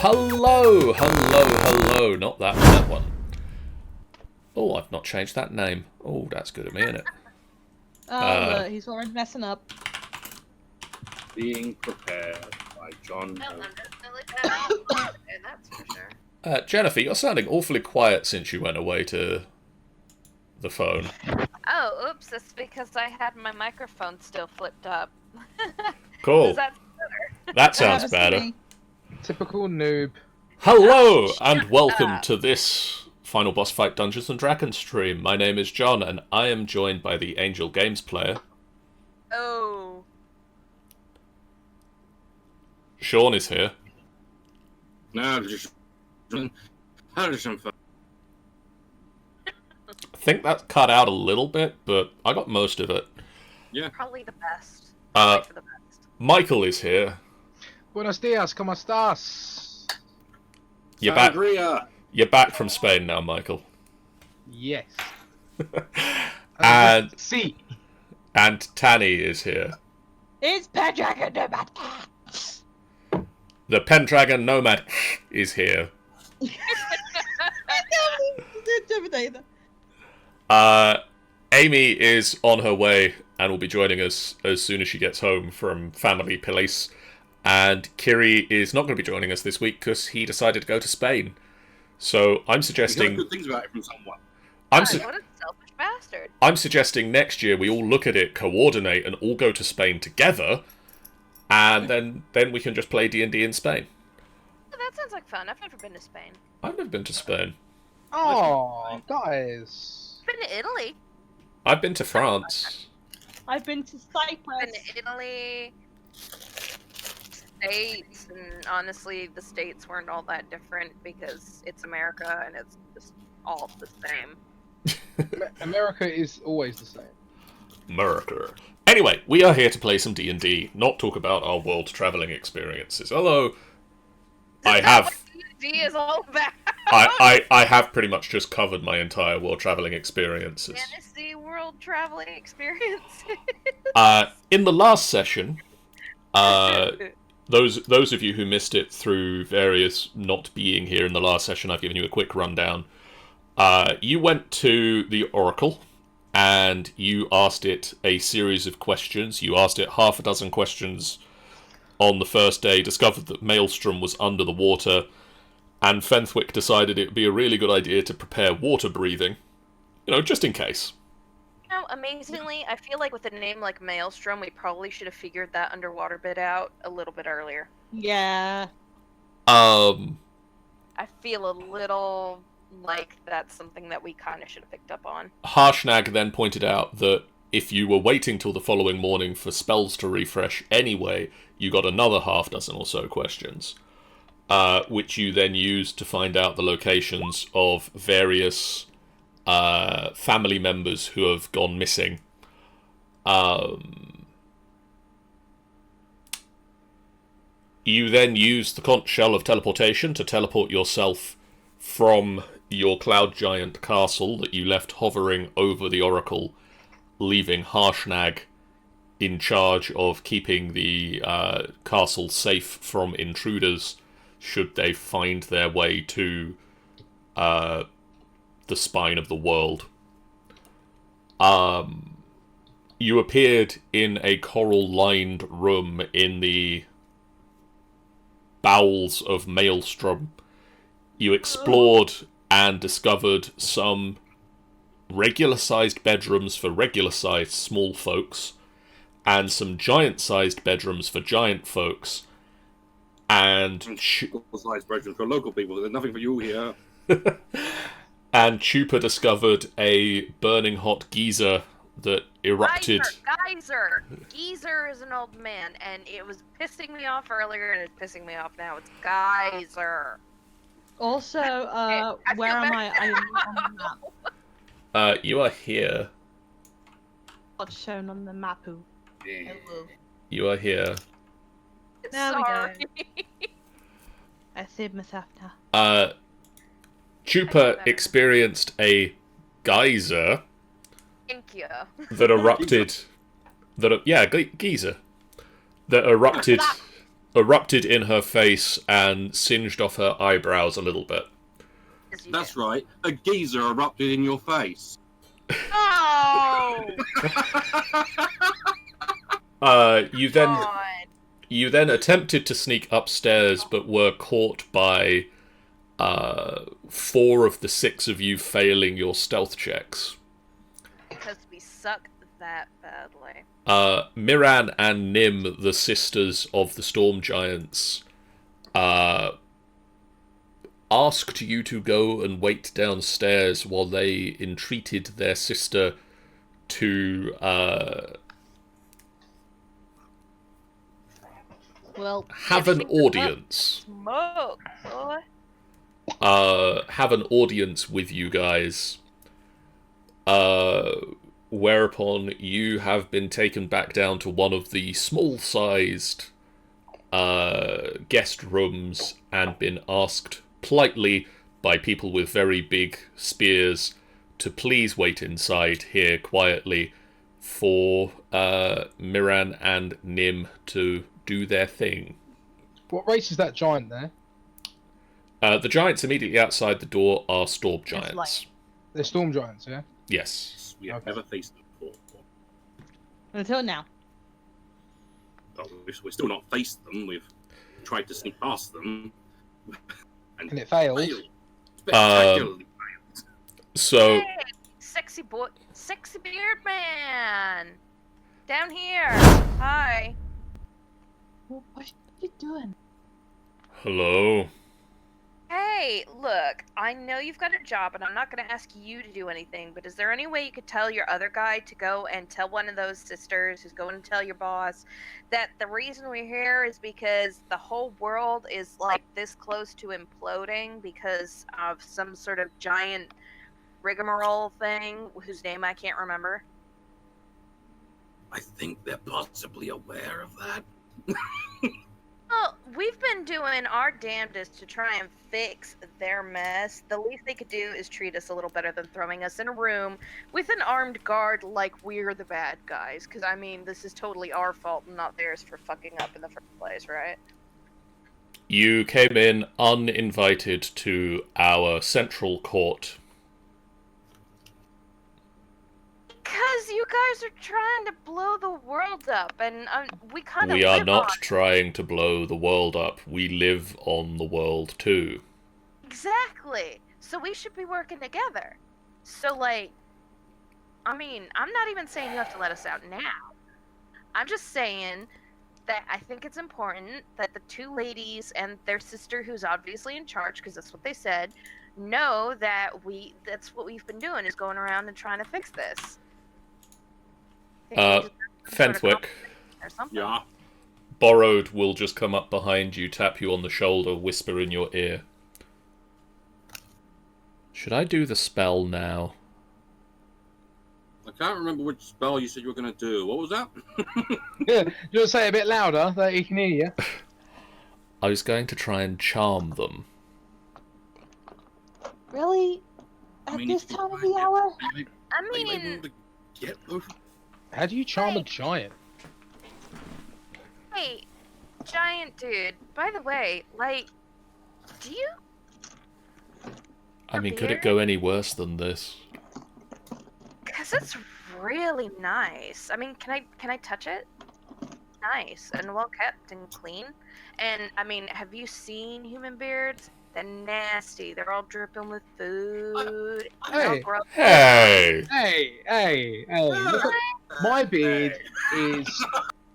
Hello, hello, hello. Not that one. Oh, I've not changed that name. Oh, that's good of me, isn't it? Look, he's already messing up. Being prepared by John. No, I'm definitely better, that's for sure. Jennifer, you're sounding awfully quiet since you went away to the phone. Oh, oops, that's because I had my microphone still flipped up. Cool. Does that better? That sounds better. Typical noob. Hello, and welcome to this Final Boss Fight Dungeons & Dragons stream. My name is John, and I am joined by the Angel Games player. Oh. Sean is here. No, just some fun. I think that cut out a little bit, but I got most of it. Yeah. Probably the best. Probably for the best. Michael is here. Buenos dias, ¿cómo estás? You're back. Sangria. You're back from Spain now, Michael. Yes. And See. and Tanny is here. It's Pendragon Nomad. The Pendragon Nomad is here. Amy is on her way and will be joining us as soon as she gets home from family police. And Kiri is not going to be joining us this week because he decided to go to Spain. So I'm You suggesting... heard good things about it from someone. I'm, God, what a selfish bastard. I'm suggesting next year we all look at it, coordinate, and all go to Spain together. And then we can just play D&D in Spain. Oh, that sounds like fun. I've never been to Spain. I've never been to Spain. Oh, guys. I've been to Italy. I've been to France. I've been to I've Cyprus. been to Italy. States, and honestly, the States weren't all that different because it's America and it's just all the same. America is always the same. America. Anyway, we are here to play some D&D, not talk about our world travelling experiences. Although, I have... D is all about. I have pretty much just covered my entire world travelling experiences. Fantasy world traveling experience. In the last session, those of you who missed it through various not being here in the last session, I've given you a quick rundown. You went to the Oracle, and you asked it a series of questions. You asked it half a dozen questions on the first day, discovered that Maelstrom was under the water, and Fenthwick decided it would be a really good idea to prepare water breathing. You know, just in case. No, amazingly, I feel like with a name like Maelstrom, we probably should have figured that underwater bit out a little bit earlier. Yeah. I feel a little like that's something that we kind of should have picked up on. Harshnag then pointed out that if you were waiting till the following morning for spells to refresh anyway, you got another half dozen or so questions, which you then used to find out the locations of various family members who have gone missing. You then used the conch shell of teleportation to teleport yourself from your cloud giant castle that you left hovering over the Oracle, leaving Harshnag in charge of keeping the castle safe from intruders should they find their way to the spine of the world. You appeared in a coral-lined room in the bowels of Maelstrom. You explored and discovered some regular-sized bedrooms for regular-sized small folks, and some giant-sized bedrooms for giant folks, and Sized version for local people. There's nothing for you here. and Chupa discovered a burning hot geyser that erupted. Geyser! Geezer is an old man, and it was pissing me off earlier, and it's pissing me off now. It's Geyser. Also, I where feel am better I? I am not on the map. You are here. What's shown on the map? Yeah. Hello. You are here. There we go. Sorry. I saved myself now. Chupa experienced a geyser Thank you. that erupted. Geyser that erupted erupted in her face and singed off her eyebrows a little bit. That's right. A geezer erupted in your face. Oh! You then attempted to sneak upstairs, but were caught by 4 of the 6 of you failing your stealth checks. Because we suck that badly. Miran and Nim, the sisters of the Storm Giants, asked you to go and wait downstairs while they entreated their sister to have an audience. Smoke, boy. Have an audience with you guys. Whereupon you have been taken back down to one of the small-sized guest rooms and been asked politely by people with very big spears to please wait inside here quietly for Miran and Nim to do their thing. What race is that giant there? The giants immediately outside the door are storm giants. They're storm giants, yeah? Yes. We have never faced them before. Until now. Well, we've still not faced them. We've tried to sneak past them. And it failed. Spectacularly failed. So... Hey, sexy boy, sexy beard man! Down here! Hi. What are you doing? Hello. Hey, look, I know you've got a job and I'm not going to ask you to do anything, but is there any way you could tell your other guy to go and tell one of those sisters who's going to tell your boss that the reason we're here is because the whole world is like this close to imploding because of some sort of giant rigmarole thing whose name I can't remember? I think they're possibly aware of that. Well, we've been doing our damnedest to try and fix their mess. The least they could do is treat us a little better than throwing us in a room with an armed guard like we're the bad guys. Because, I mean, this is totally our fault and not theirs for fucking up in the first place, right? You came in uninvited to our central court. Because you guys are trying to blow the world up, and we kind of We are not trying to blow the world up. We live on the world too. Exactly. So we should be working together. So, like, I mean, I'm not even saying you have to let us out now. I'm just saying that I think it's important that the 2 ladies and their sister, who's obviously in charge, because that's what they said, know that that's what we've been doing, is going around and trying to fix this. Fenthwick. Yeah. Borrowed will just come up behind you, tap you on the shoulder, whisper in your ear. Should I do the spell now? I can't remember which spell you said you were going to do. What was that? Yeah, you want to say it a bit louder so he can hear you? I was going to try and charm them. Really? At this time of the hour? I mean, How do you charm a giant? hey, giant dude, by the way, like, do you... I mean, could it go any worse than this? Because it's really nice. I mean, can I touch it? Nice and well kept and clean. And I mean, have you seen human beards? They're nasty. They're all dripping with food. Hey. Hey! Hey! Look at my beard is...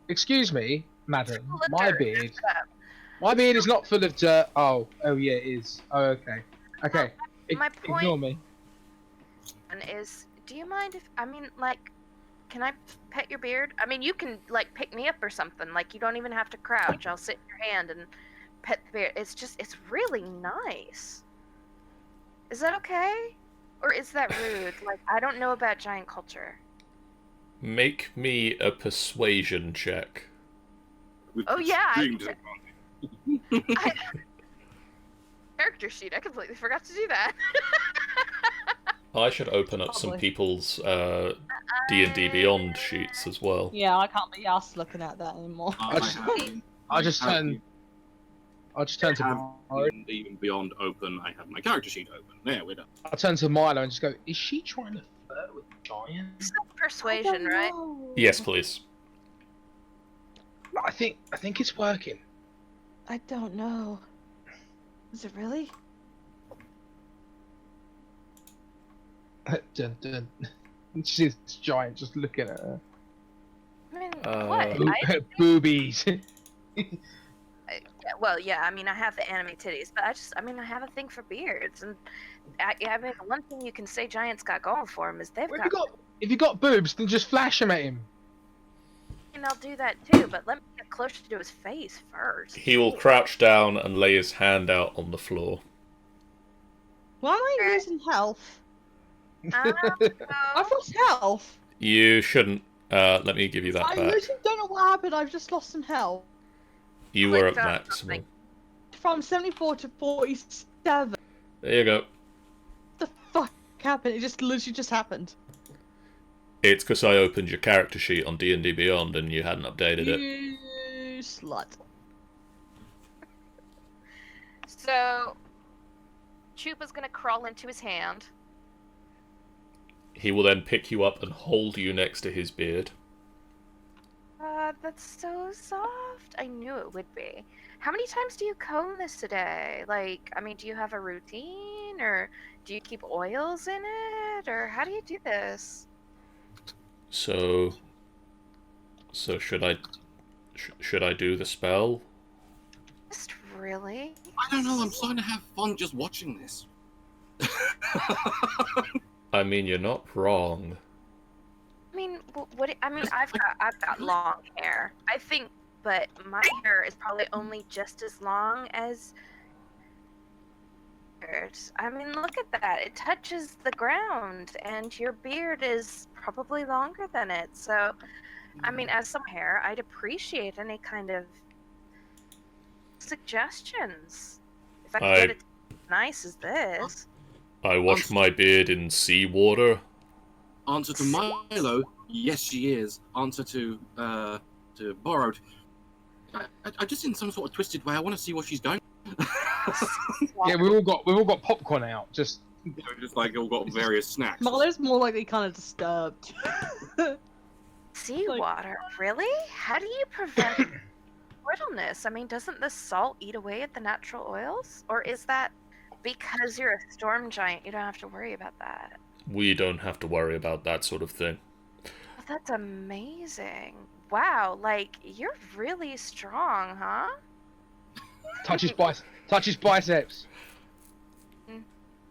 Excuse me, madam. My beard is not full of dirt. Oh yeah, it is. Oh, okay. Okay. My point Ignore me. is, do you mind if, I mean, like, can I pet your beard? I mean, you can, like, pick me up or something. Like, you don't even have to crouch. I'll sit in your hand and pet the beard. It's really nice. Is that okay? Or is that rude? Like, I don't know about giant culture. Make me a persuasion check. Oh, yeah. Character sheet. I completely forgot to do that. I should open up some people's D&D Beyond sheets as well. Yeah, I can't be asked looking at that anymore. I just turn to have Milo. even beyond open. I have my character sheet open. There, we're done. I turn to Milo and just go, is she trying to flirt with the giant? It's not persuasion, right? Yes, please. I think it's working. I don't know. Is it really? Dun, dun. She's this giant just looking at her. I mean, what? Boobies. Well, yeah, I mean, I have the anime titties, but I have a thing for beards, and I mean, the one thing you can say Giant's got going for him is they've Well, got. if you got boobs, then just flash them at him. And I'll do that too, but let me get closer to his face first. He will crouch down and lay his hand out on the floor. Why am I losing health? Oh. I've lost health. You shouldn't. Let me give you that I back. literally don't know what happened. I've just lost some health. You were at Clicked on maximal. something. From 74 to 47. There you go. What the fuck happened? It just literally just happened. It's because I opened your character sheet on D&D Beyond and you hadn't updated it. You slut. So, Chupa's gonna crawl into his hand. He will then pick you up and hold you next to his beard. That's so soft. I knew it would be. How many times do you comb this today? Like, I mean, do you have a routine, or do you keep oils in it, or how do you do this? So should I do the spell? Just really? I don't know. I'm starting to have fun just watching this. I mean, you're not wrong. I mean, I've got long hair. I think, but my hair is probably only just as long as yours. I mean, look at that. It touches the ground, and your beard is probably longer than it. So, I mean, as some hair, I'd appreciate any kind of suggestions. If I could get it as nice as this. I wash my beard in seawater. Answer to Milo, yes, she is. Answer to Borrowed. I just in some sort of twisted way. I want to see where she's going. Yeah, we've all got popcorn out. Just Just like all got various snacks. Malo's more likely kind of disturbed. Seawater? Really? How do you prevent brittleness? I mean, doesn't the salt eat away at the natural oils? Or is that because you're a storm giant, you don't have to worry about that? We don't have to worry about that sort of thing. Oh, that's amazing. Wow, like, you're really strong, huh? touch his biceps.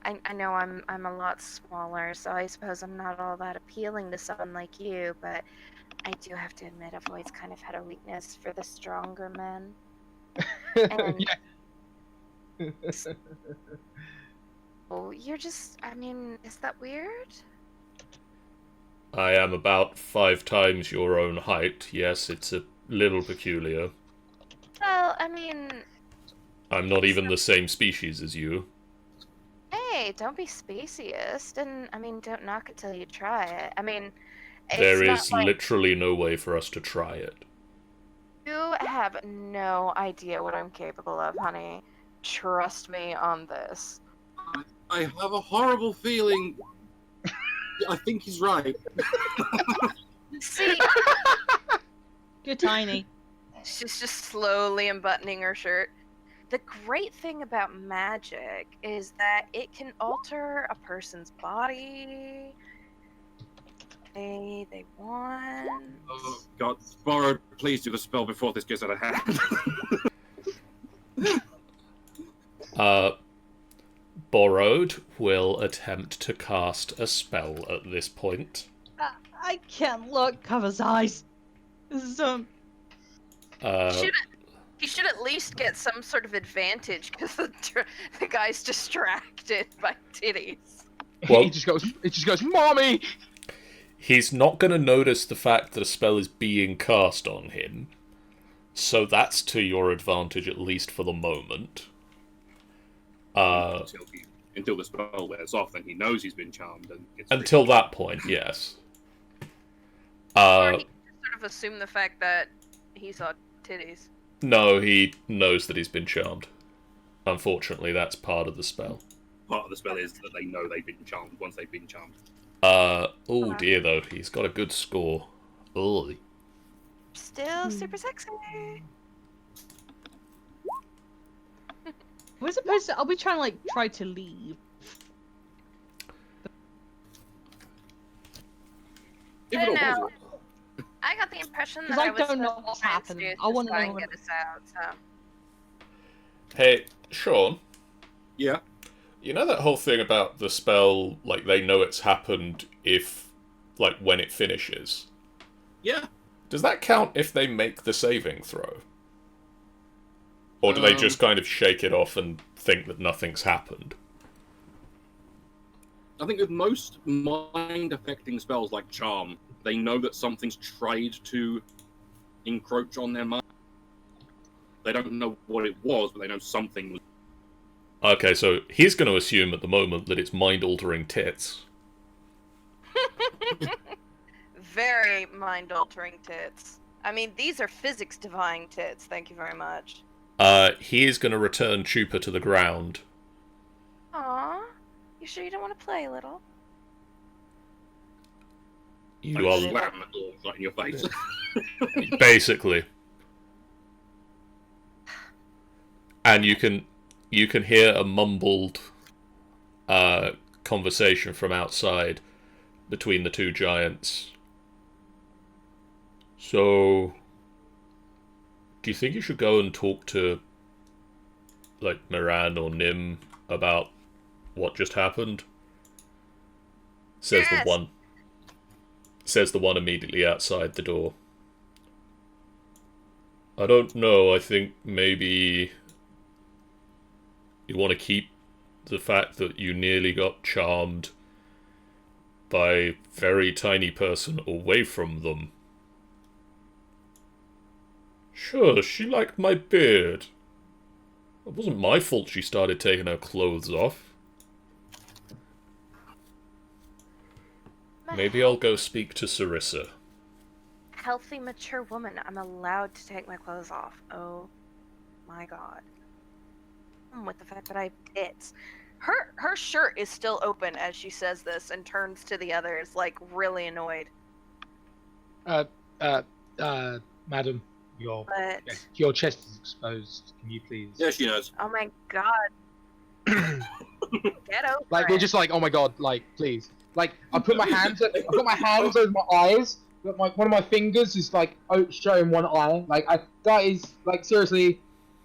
I know I'm a lot smaller, so I suppose I'm not all that appealing to someone like you, but I do have to admit I've always kind of had a weakness for the stronger men. And Yeah. oh, you're just, I mean, is that weird? I am about 5 times your own height. Yes, it's a little peculiar. Well, I mean, I'm not even the same species as you. hey, don't be speciest, and I mean, don't knock it till you try it. I mean, it's There not is like literally no way for us to try it. you have no idea what I'm capable of, honey. Trust me on this. I have a horrible feeling. I think he's right. See, You're tiny. she's just slowly unbuttoning her shirt. The great thing about magic is that it can alter a person's body. They want. Oh God, Borrowed, please do the spell before this gets out of hand. Borrowed will attempt to cast a spell at this point. I can't look. Cover his eyes. This is He should at least get some sort of advantage because the guy's distracted by titties. Well- He just goes, "Mommy!" He's not going to notice the fact that a spell is being cast on him. So that's to your advantage, at least for the moment. Until the spell wears off, then he knows he's been charmed. And gets Until that point, yes. Or he can just sort of assume the fact that he saw titties. No, he knows that he's been charmed. Unfortunately, that's part of the spell. Part of the spell is that they know they've been charmed once they've been charmed. Oh dear though, he's got a good score. Oh. Still super sexy. We're supposed to. Are we trying to try to leave? If I it don't all know. was- I got the impression 'Cause that I I was don't know supposed what's to try and happening. seduce I this wanna guy know and what- get us out. So Hey, Sean, Yeah. you know that whole thing about the spell, like, they know it's happened if, like, when it finishes? Yeah. Does that count if they make the saving throw? Or do they just kind of shake it off and think that nothing's happened? I think with most mind-affecting spells like Charm, they know that something's tried to encroach on their mind. They don't know what it was, but they know something was. Okay, so he's going to assume at the moment that it's mind-altering tits. very mind-altering tits. I mean, these are physics-defying tits. Thank you very much. He is going to return Chupa to the ground. Aww. You sure you don't want to play a little? You are Slam the door right in your face. basically, and you can hear a mumbled conversation from outside between the two giants. So, do you think you should go and talk to, like, Miran or Nim about what just happened? Says Yes. the one. Says the one immediately outside the door. I don't know, I think maybe you want to keep the fact that you nearly got charmed by a very tiny person away from them. Sure, she liked my beard. It wasn't my fault she started taking her clothes off. Maybe I'll go speak to Serissa. Healthy, mature woman. I'm allowed to take my clothes off. Oh my god. With the fact that I have tits. Her shirt is still open as she says this and turns to the others, like, really annoyed. Madam, your But, your chest is exposed. Can you please? Yeah, she knows. oh my god. Get over Like it. we're just like, oh my god, like please. Like I put my hands over my eyes, but one of my fingers is like showing one eye. Like that is like seriously.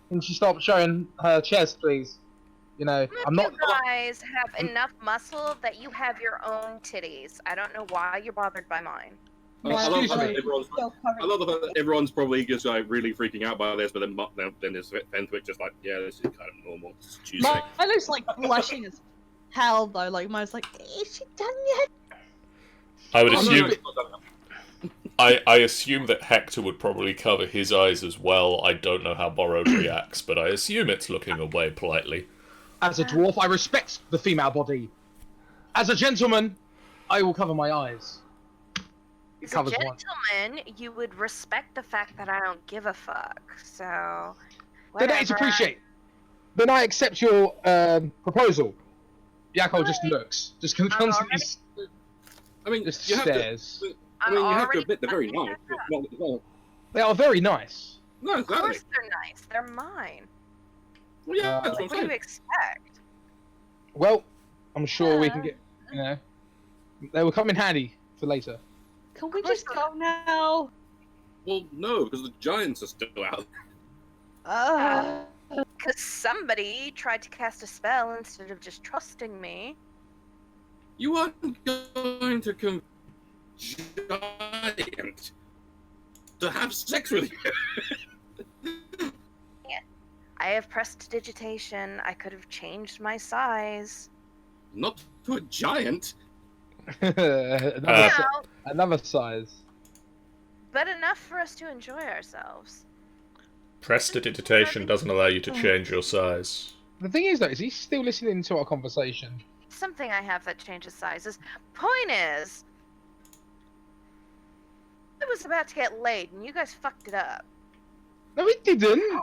Can she stop showing her chest, please? You know, I'm not. You guys have enough muscle that you have your own titties. I don't know why you're bothered by mine. I love Excuse how me. I love the fact that everyone's probably just like really freaking out by this, but then there's Fenwick just like, yeah, this is kind of normal. It's Tuesday. Milo's like blushing as hell though. Like Milo's like, is she done yet? I would Oh, no, assume. it's not done. I assume that Hector would probably cover his eyes as well. I don't know how Borrowed reacts, but I assume it's looking away politely. As a dwarf, I respect the female body. As a gentleman, I will cover my eyes. It As a covers one. gentleman, you would respect the fact that I don't give a fuck. So, Then that is whatever. appreciate. Then I accept your proposal. Yakko just looks, just constantly I mean, just you have to. stares. I mean, you have to already admit they're very fucking nice. it up. Well, They are very nice. no, Of exactly. course they're nice. They're mine. Well, yeah, that's What what do I'm you saying. expect? Well, I'm sure we can get. You know, they will come in handy for later. Can we just go now? Well, no, because the giants are still out. Because somebody tried to cast a spell instead of just trusting me. You aren't going to giant to have sex with you. I have prestidigitation. I could have changed my size. Not to a giant. Another size. But enough for us to enjoy ourselves. Prestidigitation doesn't allow you to change your size. The thing is, though, is he still listening to our conversation? Something I have that changes sizes. Point is, I was about to get laid and you guys fucked it up. No, it didn't.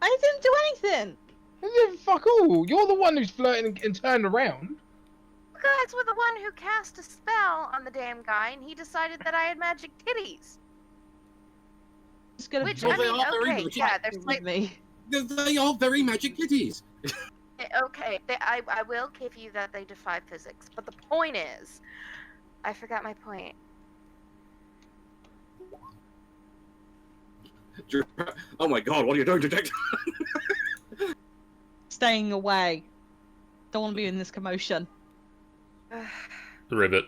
I didn't do anything. It didn't fuck all. You're the one who's flirting and turned around. You guys were the one who cast a spell on the damn guy, and he decided that I had magic titties. It's gonna Which, Well, I they mean, are very okay, much yeah, there's with like, me. They are very magic kitties. okay, I will give you that they defy physics, but the point is, I forgot my point. Oh my god, what are you doing, detective? Staying away. Don't want to be in this commotion. The ribbit.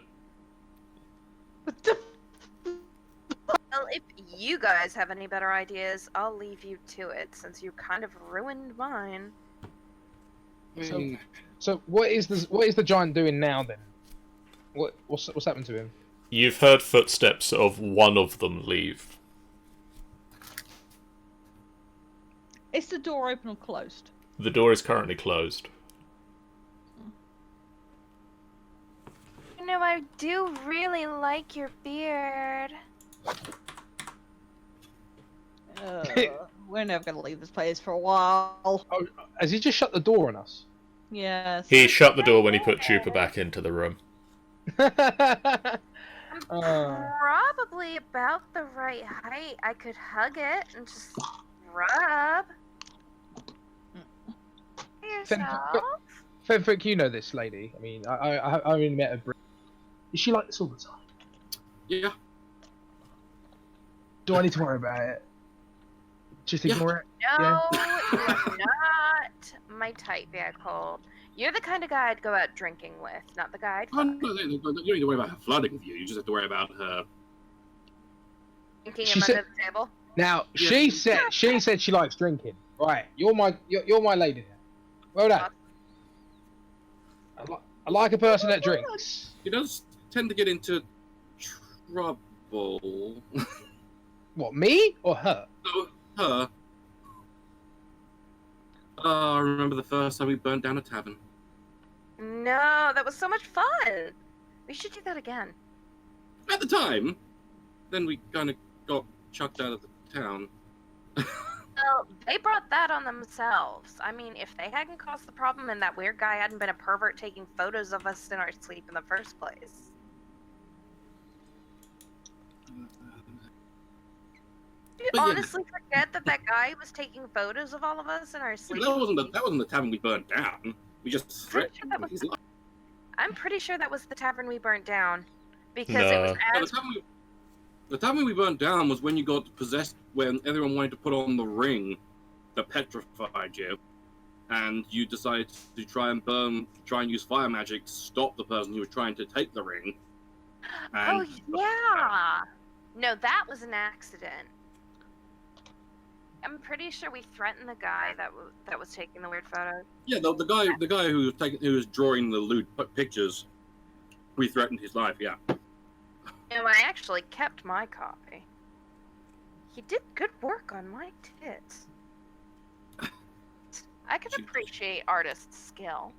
Well, if you guys have any better ideas, I'll leave you to it, since you kind of ruined mine. So what is the giant doing now then? What's happened to him? You've heard footsteps of one of them leave. Is the door open or closed? The door is currently closed. You know, I do really like your beard. We're never gonna leave this place for a while. Oh, has he just shut the door on us? Yes. He shut the door when he put Chupa back into the room. Probably about the right height. I could hug it and just rub. Yourself. Fenfrick, you know this lady. I mean, I only met her. Is she like this all the time? Yeah. Do I need to worry about it? Just ignore it? No, you are not my type, Bearcold. You're the kind of guy I'd go out drinking with, not the guy I'd Oh, fuck. no, you don't need to worry about her flirting with you. You just have to worry about her. Drinking She him said- under the table. Now Yeah. she said she likes drinking. Right, you're my lady now. Well done. I like a person that drinks. He does tend to get into trouble. What, me or her? So, her. I remember the first time we burnt down a tavern. No, that was so much fun. We should do that again. At the time, then we kind of got chucked out of the town. Well, they brought that on themselves. I mean, if they hadn't caused the problem and that weird guy hadn't been a pervert taking photos of us in our sleep in the first place. Do you But yeah. honestly forget that that guy was taking photos of all of us in our Yeah, sleep? but that wasn't the tavern we burnt down. We just Pretty sure threatened that was- his life. I'm pretty sure that was the tavern we burnt down. Because it No. was No, as... the tavern we burnt down was when you got possessed, when everyone wanted to put on the ring that petrified you, and you decided to try and use fire magic to stop the person who was trying to take the ring. Oh, And yeah! No, that was an accident. I'm pretty sure we threatened the guy that was taking the weird photos. yeah, the guy who was drawing the lewd pictures, we threatened his life. Yeah. No, I actually kept my copy. He did good work on my tits. I can She- appreciate artist's skill.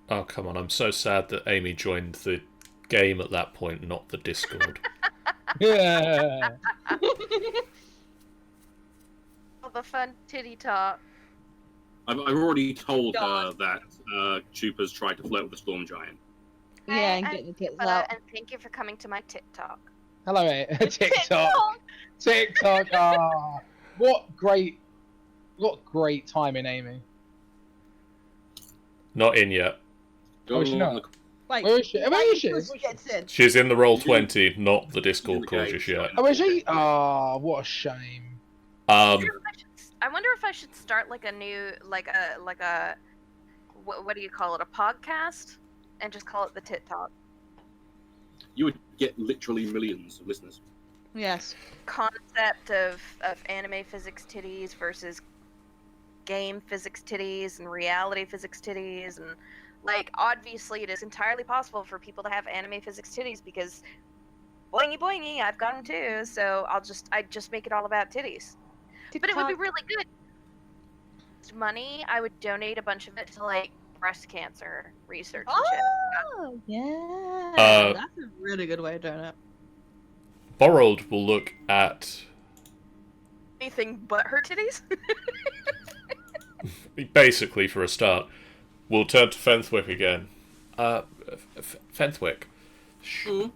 Oh, come on. I'm so sad that Amy joined the game at that point, not the Discord. Yeah. All the fun titty talk. I've already told her God. that Chupa's tried to flirt with the storm giant. Yeah, and Hey, get the tits and out. and thank you for coming to my tit talk. Hello, mate. TikTok. TikTok. Ah, what great timing, Amy. Not in yet. Go Oh, she along not? the- Wait, Where is she? Where is she? Puss gets in. She's in the Roll20, not the Discord call Okay, just yet. Oh, is she? Oh, what a shame. I wonder if I should start like a new, like a, what do you call it? A podcast, and just call it the Tit Talk. You would get literally millions of listeners. Yes. Concept of anime physics titties versus game physics titties and reality physics titties, and like obviously it is entirely possible for people to have anime physics titties because boingy boingy, I've got them too. So I'd just make it all about titties. But it would be really good. Money, I would donate a bunch of it to like breast cancer research and shit. Oh, yeah. That's a really good way of doing it. Borrowed will look at... anything but her titties? Basically, for a start, we'll turn to Fenthwick again. Fenthwick, should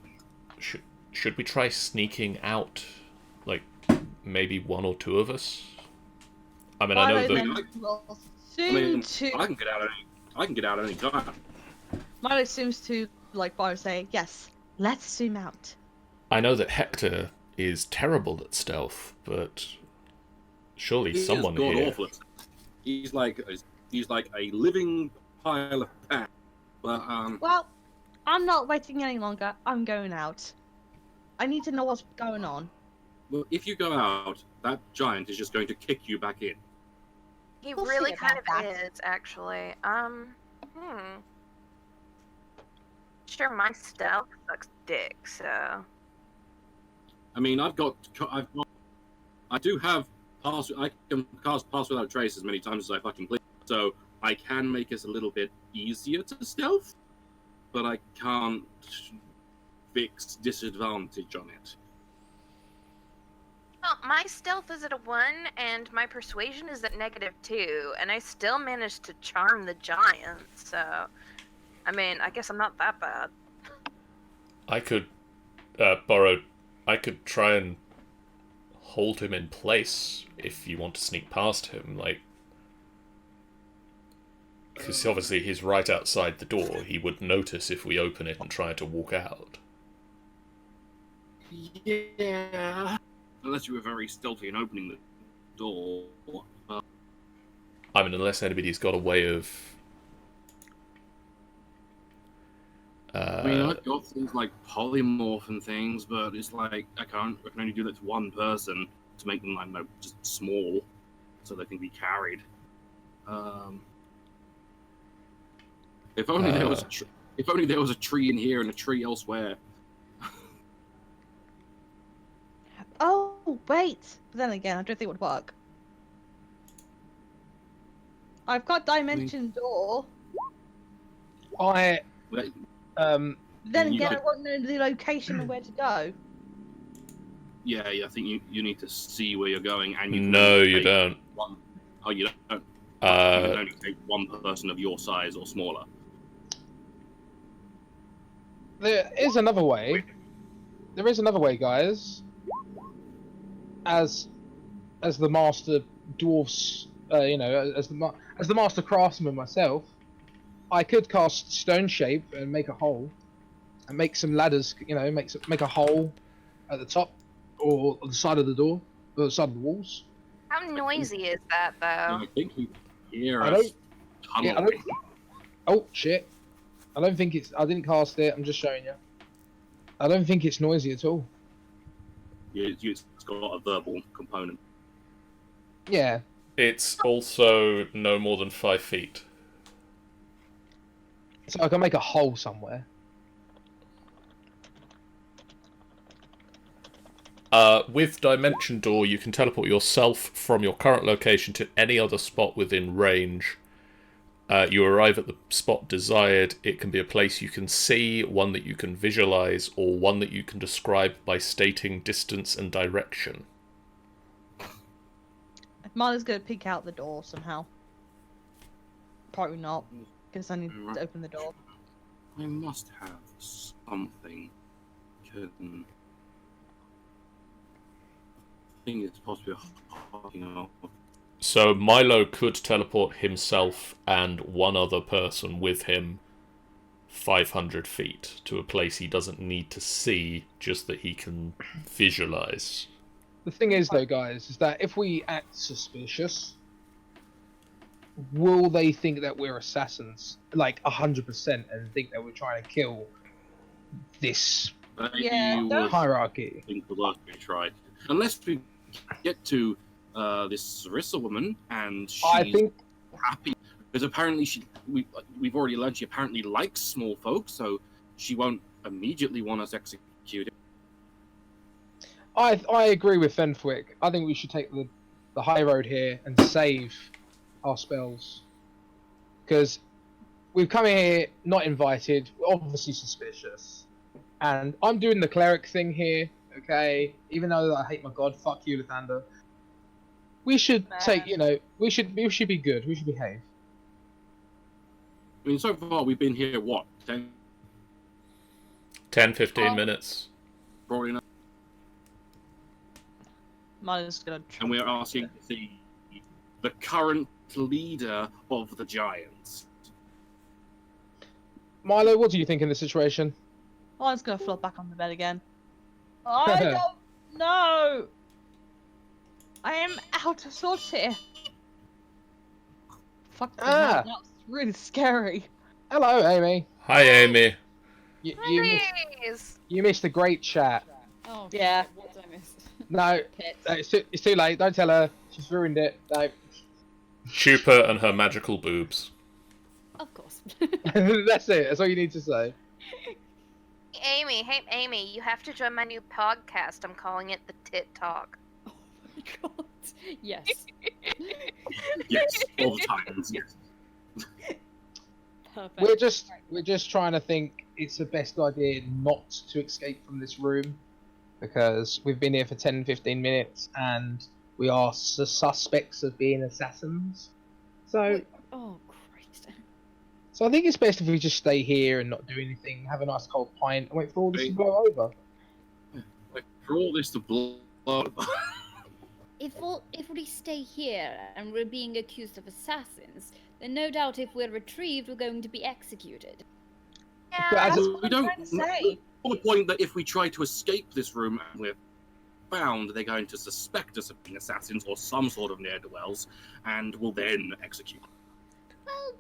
we try sneaking out? Like, maybe one or two of us? I mean, I know that... I can get out at any time. Milo seems to, like Bio say, yes, let's zoom out. I know that Hector is terrible at stealth, but surely someone here... He's like a living pile of fat. But Well, I'm not waiting any longer. I'm going out. I need to know what's going on. well, if you go out, that giant is just going to kick you back in. He We'll really see kind of about that. is, actually. Sure, my stealth sucks dick, so... I mean, I do have pass. I can cast Pass Without Trace as many times as I fucking please, so I can make it a little bit easier to stealth, but I can't fix disadvantage on it. Well, my stealth is at a 1, and my persuasion is at -2, and I still managed to charm the giant, so... I mean, I guess I'm not that bad. I could try and hold him in place if you want to sneak past him, like... Because obviously he's right outside the door. He would notice if we open it and try to walk out. Yeah. Unless you were very stealthy in opening the door. I mean, unless anybody's got a way of... I mean, I've got things like polymorph and things, but it's like I can only do that to one person to make them, I don't know, just small, so they can be carried. If only there was if only there was a tree in here and a tree elsewhere. Oh, wait. But then again, I don't think it would work. I've got Dimension Door. But, Then You again, could- I won't know the location of where to go. yeah, I think you need to see where you're going, and you can No, only you take don't. One, oh, you don't. You can only take one person of your size or smaller. There is another way. There is another way, guys. As the master dwarfs, as the master craftsman myself, I could cast Stone Shape and make a hole, and make some ladders. Make a hole at the top or on the side of the door, or the side of the walls. How noisy is that, though? I think you hear I us don't- Yeah, I tunneling. don't. Oh shit! I don't think it's. I didn't cast it. I'm just showing you. I don't think it's noisy at all. It's got a verbal component. Yeah. It's also no more than 5 feet. So I can make a hole somewhere. With Dimension Door, you can teleport yourself from your current location to any other spot within range. You arrive at the spot desired. It can be a place you can see, one that you can visualize, or one that you can describe by stating distance and direction. Marla's gonna peek out the door somehow. Probably not, because I need to open the door. I must have something. Can thing is possibly hacking off. So Milo could teleport himself and one other person with him 500 feet to a place he doesn't need to see, just that he can visualize. The thing is, though, guys, is that if we act suspicious, will they think that we're assassins, like 100%, and think that we're trying to kill this Yeah, You don't- would hierarchy? think the worst we tried. Unless we get to this Serissa woman and she's I think happy because apparently we've already learned she apparently likes small folk, so she won't immediately want us executed. I agree with Fenthwick. I think we should take the high road here and save our spells, because we've come here not invited. We're obviously suspicious, and I'm doing the cleric thing here. Okay, even though I hate my god, fuck you, Lathander. We should Man. take, we should be good. We should behave. I mean, so far we've been here, what, 10, 10-15 minutes. probably not, Mine's gonna. and we're asking to see the current leader of the Giants. Milo, what do you think in this situation? Mine's gonna flop back on the bed again. I don't know. I am out of sorts here. Fuck. Ah. That was really scary. Hello, Amy. Hi, Amy. You missed a great chat. Oh, Yeah. What did I miss? No, it's too late. Don't tell her. She's ruined it. No. Shoop her and her magical boobs. Of course. That's it. That's all you need to say. Amy, hey Amy, you have to join my new podcast. I'm calling it the Tit Talk. Oh my god. Yes. Yes, all the times, yes. Perfect. We're just trying to think it's the best idea not to escape from this room because we've been here for 10-15 minutes and we are suspects of being assassins. So Oh Christ. so I think it's best if we just stay here and not do anything, have a nice cold pint and wait for all this to blow over. Like, for all this to blow over. If we stay here and we're being accused of assassins, then no doubt if we're retrieved, we're going to be executed. Yeah, But as that's a- what we I'm don't trying to say. For the point that if we try to escape this room and we're found, they're going to suspect us of being assassins or some sort of ne'er-do-wells, and will then execute. Well,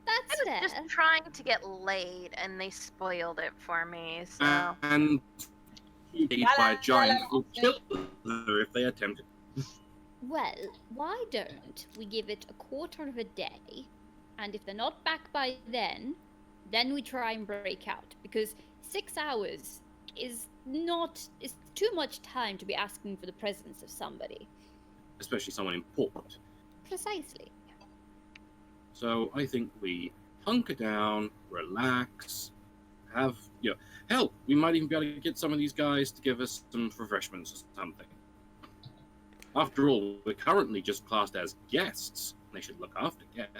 I that's was fair. just trying to get laid, and they spoiled it for me. So And made by a giant who will kill her if they attempt it. Well, why don't we give it a quarter of a day, and if they're not back by then we try and break out, because 6 hours is too much time to be asking for the presence of somebody. Especially someone important. Precisely. So I think we hunker down, relax, have, hell, we might even be able to get some of these guys to give us some refreshments or something. After all, we're currently just classed as guests. They should look after guests.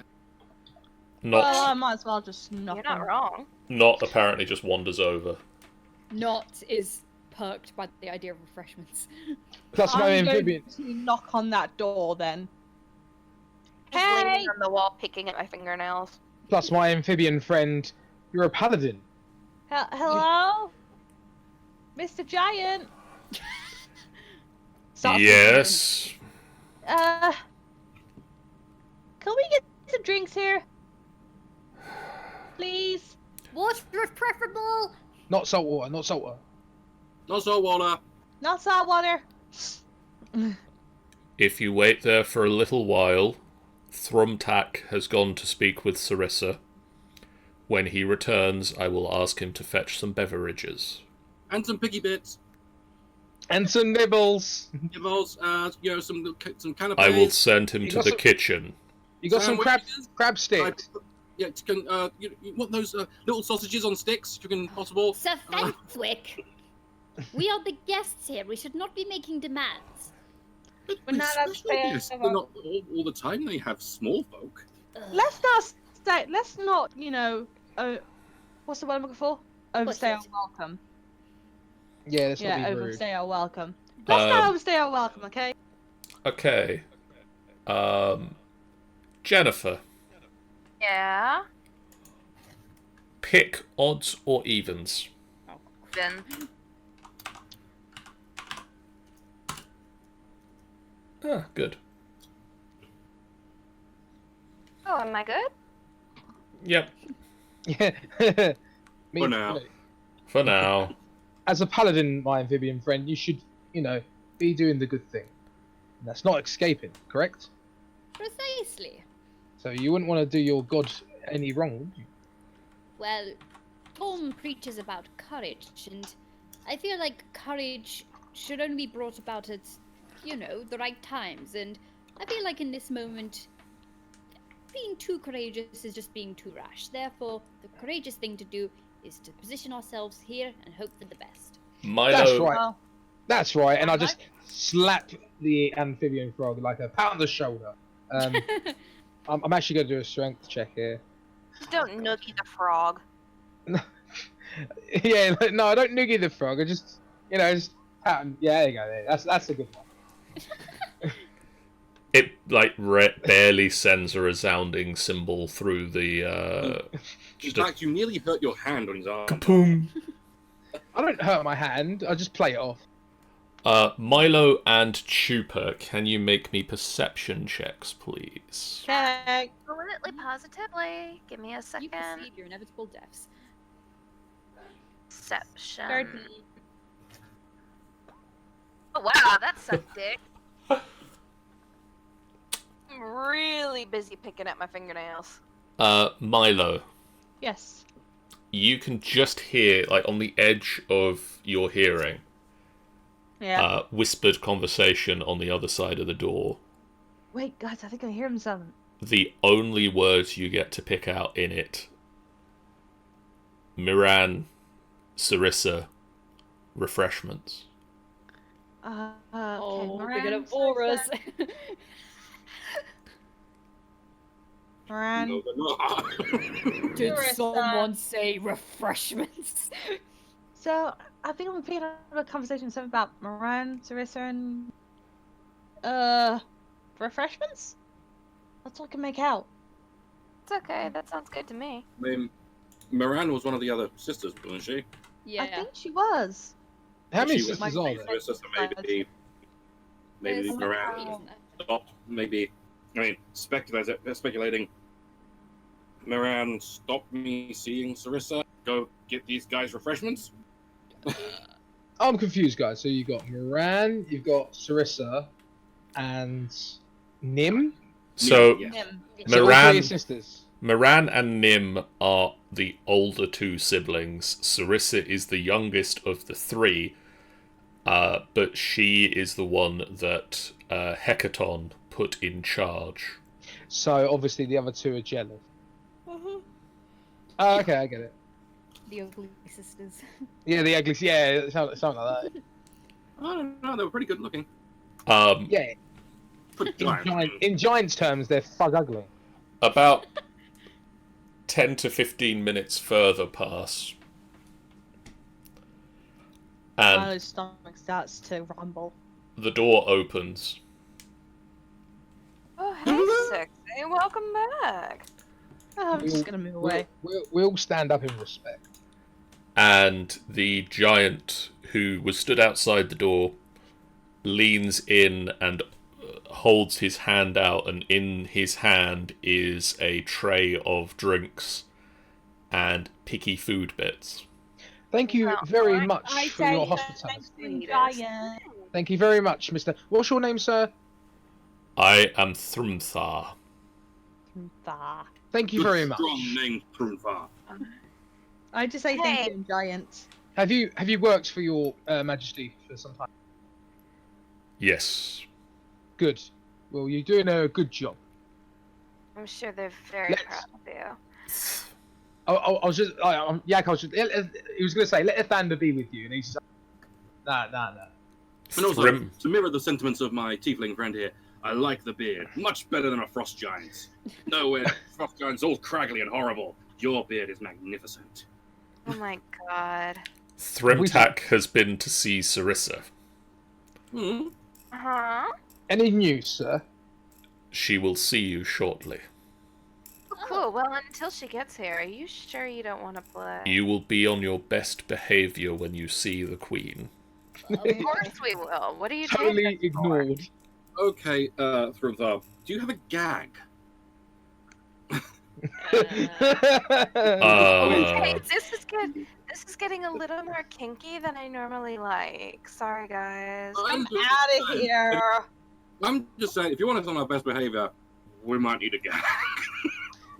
Well, I Not, might as well just knock you're not on. wrong. not apparently just wanders over. Not is perked by the idea of refreshments. Plus my I'm amphibian. going to knock on that door then. Just Hey! leaning on the wall, picking at my fingernails. Plus my amphibian friend. You're a paladin. Hello? Mr. Giant? Stop Yes. Can we get some drinks here? Please? Water is preferable! Not salt water. Not salt water. Not so, Waller. Not salt water. If you wait there for a little while, Thrumtak has gone to speak with Serissa. When he returns, I will ask him to fetch some beverages. And some piggy bits. And some nibbles. Nibbles, some canapes. I will send him You to got the some- kitchen. You got some Sandwiches. crab sticks. Yeah, you want those little sausages on sticks, if you can possible? Sir Fenthwick! We are the guests here. We should not be making demands. But We're not allowed to special stay guests, over. they're not all the time. They have small folk. Ugh. Let's not stay. Let's not, what's the word I'm looking for? Overstay our Push it. welcome. Yeah, that's Yeah, not be rude. overstay our welcome. Let's not Um, overstay our welcome, okay? Okay. Jennifer, Yeah. pick odds or evens. Then Ah, good. oh, am I good? Yep, Yeah. Me- For now. for now. As a paladin, my amphibian friend, you should, be doing the good thing. And that's not escaping, correct? Precisely. So you wouldn't want to do your god any wrong, would you? Well, Tom preaches about courage, and I feel like courage should only be brought about at, the right times. And I feel like in this moment, being too courageous is just being too rash. Therefore, the courageous thing to do is to position ourselves here and hope for the best. That's Milo, right. Well, That's right, and I just slap the amphibian frog like a pat on the shoulder. I'm actually going to do a strength check here. Just don't noogie the frog. Yeah, no, I don't noogie the frog. I just, just pat him. Yeah, there you go. There. That's a good one. It like barely sends a resounding cymbal through the. In fact, you nearly hurt your hand on his arm. Kapoom! I don't hurt my hand. I just play it off. Milo and Chupa, can you make me perception checks, please? Check. Absolutely, positively. Give me a You second. perceive your inevitable deaths. Perception. 30. Oh wow, that's a dick. I'm really busy picking at my fingernails. Milo, Yes. you can just hear, like on the edge of your hearing, Yeah. whispered conversation on the other side of the door. Wait, guys, I think I hear him something. The only words you get to pick out in it: Miran, Serissa, refreshments. Okay, Oh, they're Moran, gonna bore us. Moran. No, they're not. Did Serissa. someone say refreshments? So, I think I'm picking up a conversation something about Moran, Serissa, and refreshments? That's all I can make out. It's okay. That sounds good to me. I mean, Moran was one of the other sisters, wasn't she? Yeah. I think she was. How many She was sisters are there? Serissa, so maybe There's Moran three, isn't there? stopped. Maybe, I mean, speculating. Moran stopped me seeing Serissa. Go get these guys refreshments. I'm confused, guys. So you've got Moran, you've got Serissa, and Nim. So, Yeah. Him. So all Moran- three are sisters. Moran and Nim are the older two siblings. Serissa is the youngest of the three, but she is the one that Hecaton put in charge. So obviously the other two are jealous. Mhm. Oh, okay, I get it. The ugly sisters. Yeah, the uglies. Yeah, something like that. I don't know. They were pretty good looking. Yeah, For giants. in Giants terms, they're fug ugly. About 10 to 15 minutes further pass. And Milo's stomach starts to rumble. the door opens. Oh, hey, sexy. Welcome back. Oh, I'm just gonna move away. We'll stand up in respect. And the giant who was stood outside the door leans in and holds his hand out, and in his hand is a tray of drinks and picky food bits. Thank you Well, very much I for your say hospitality. giant. Thank you very much, Mister. What's your name, sir? I am Thrumthar. Bah. Thank you very much. Strong name, Prunfar. I just say thank you, giant. Have you worked for your Majesty for some time? Yes. Good. Well, you're doing a good job. I'm sure they're very Let's- proud of you. I was just, Yak, he was going to say, let Ethander be with you, and he's just like, nah. And also, Thrym- to mirror the sentiments of my tiefling friend here, I like the beard. Much better than a frost giant's. No, frost giant's all craggly and horrible. Your beard is magnificent. Oh my god. Thrymtak has been to see Serissa. Hmm. Huh? Any news, sir? She will see you shortly. Oh, cool. Well, until she gets here, are you sure you don't want to play? You will be on your best behavior when you see the Queen. Of course we will. What are you doing? Totally ignored. Okay, Thrumthar, do you have a gag? Okay, this is getting a little more kinky than I normally like. Sorry, guys. I'm I'm just out of saying- here. I'm just saying, if you want us on our best behavior, we might need a gag.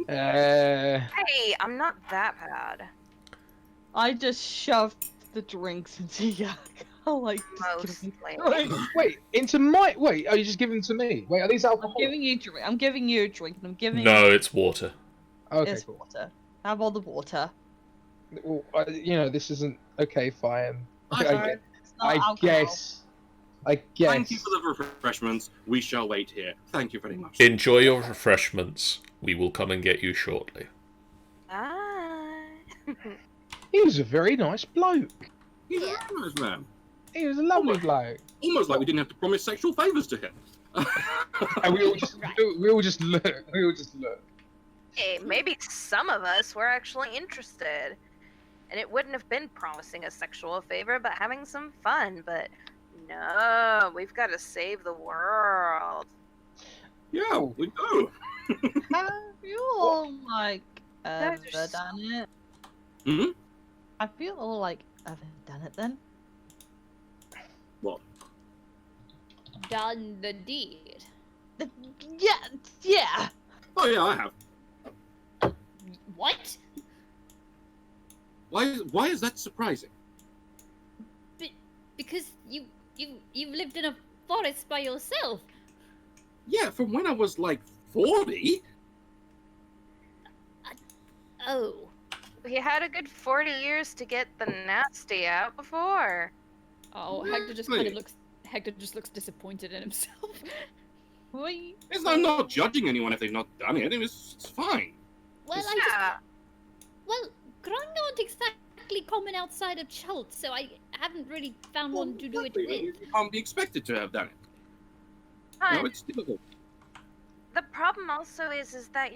Hey, I'm not that bad. I just shoved the drinks into Yak. I'm like, just give me Mostly. drink. wait, into my wait? Are you just giving them to me? Wait, are these I'm alcohol? giving you drink. I'm giving you a drink, and I'm giving No, it's water. Okay, it's cool. water. Have all the water. Well, this isn't okay. Fine. I Okay. not I alcohol. guess. Thank you for the refreshments. We shall wait here. Thank you very much. Enjoy your refreshments. We will come and get you shortly. He was a very nice bloke. He's a very nice man. He was a lovely bloke. Almost like we didn't have to promise sexual favours to him. And we all just look. Hey, maybe some of us were actually interested. And it wouldn't have been promising a sexual favor, but having some fun. But no, we've got to save the world. Yeah, we do. Have you all like Guys ever are so- done it? Hmm? Have you all like ever done it then? What? Done the deed. Yeah. Oh yeah, I have. What? Why is that surprising? Because you've lived in a forest by yourself. Yeah, from when I was like 40. Oh. We had a good 40 years to get the nasty out before. Oh, Hector just looks disappointed in himself. I'm not judging anyone if they've not done it. It's fine. Well, Grung aren't exactly common outside of Chult, so I haven't really found one to do it with. You can't be expected to have done it. Fine. No, it's difficult. The problem also is that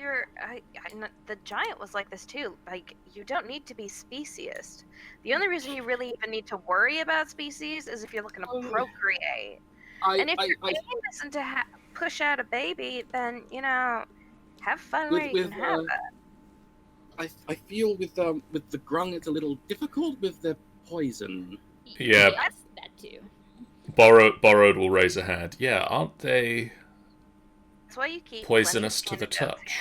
the giant was like this too. Like, you don't need to be speciest. The only reason you really even need to worry about species is if you're looking to procreate. And if your aim isn't to push out a baby, then, have fun where you can have it. I feel with the grung it's a little difficult with the poison. Yeah. Yes, that too. Borrowed will raise a hand. Yeah, aren't they That's why you keep poisonous to plenty the of antidotes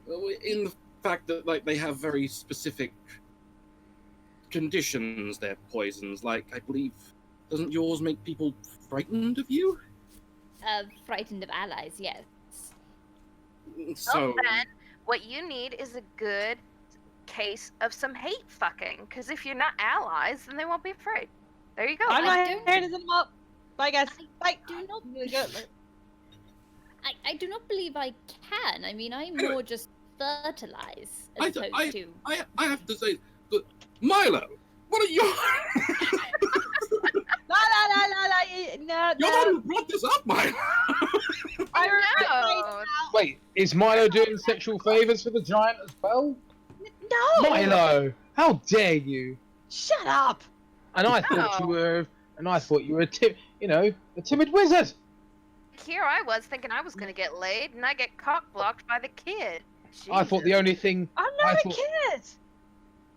touch? In the fact that like they have very specific conditions, their poisons. Like I believe, doesn't yours make people frightened of you? Frightened of allies, yes. So Well, then, what you need is a good case of some hate fucking. Because if you're not allies, then they won't be afraid. There you go. I'm I not don't- here to them up. Bye guys. Bye. do not- I'm gonna go. I do not believe I can. I mean, I more just fertilize as opposed to. I have to say, that Milo, what are you? No. You're the one who brought this up, Milo. I No. Wait, is Milo doing sexual favors for the giant as well? No. Milo, how dare you? Shut up. And I thought you were, a timid wizard. Here I was thinking I was gonna get laid, and I get cock blocked by the kid. I thought the only thing, I'm I not a thought- kid.